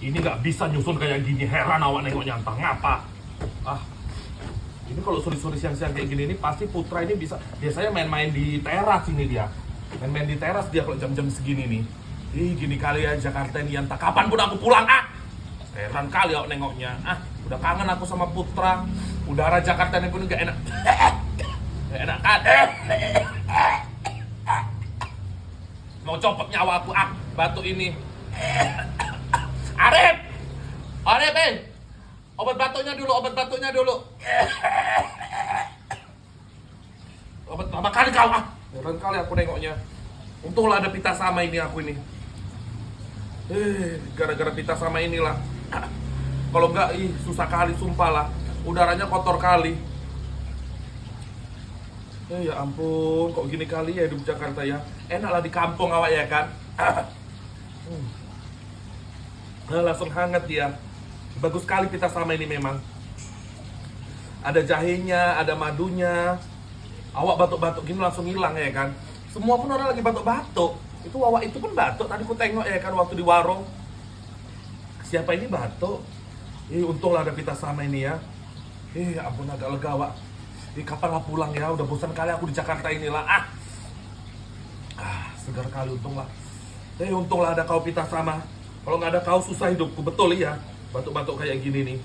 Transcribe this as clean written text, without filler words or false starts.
Ini nggak bisa nyusun kayak gini, heran awak nengoknya entah ngapa. Ah, ini kalau sore-sore siang-siang kayak gini ini pasti Putra ini bisa. Biasanya main-main di teras ini dia. Main-main di teras dia kalau jam-jam segini nih. Ih, gini kali ya Jakarta ini, entah kapan pun aku pulang. Heran kali awak nengoknya. Udah kangen aku sama Putra. Udara Jakarta ini pun nggak enak. Nggak enak kan? Mau copot nyawa aku, batuk ini. Arif! Arif, obat batuknya dulu. Obat lama kali kau, heran kali aku nengoknya. Untunglah ada pita sama ini aku ini. Gara-gara pita sama inilah. Kalau enggak, susah kali sumpah lah. Udaranya kotor kali. Ya ampun, kok gini kali ya hidup Jakarta ya. Enaklah di kampung awak ya kan. Langsung hangat dia. Bagus sekali pita sama ini memang. Ada jahenya, ada madunya. Awak batuk-batuk gini langsung hilang ya kan. Semua pun orang lagi batuk-batuk. Itu awak itu pun batuk. Tadi ku tengok ya kan waktu di warung. Siapa ini batuk? Untunglah ada pita sama ini ya. Ampun agak lega awak. Kapan lah pulang ya, udah bosan kali aku di Jakarta inilah. Segar kali untunglah. Untunglah ada kau pita sama. Kalau nggak ada kau susah hidupku, betul ya. Batuk-batuk kayak gini nih.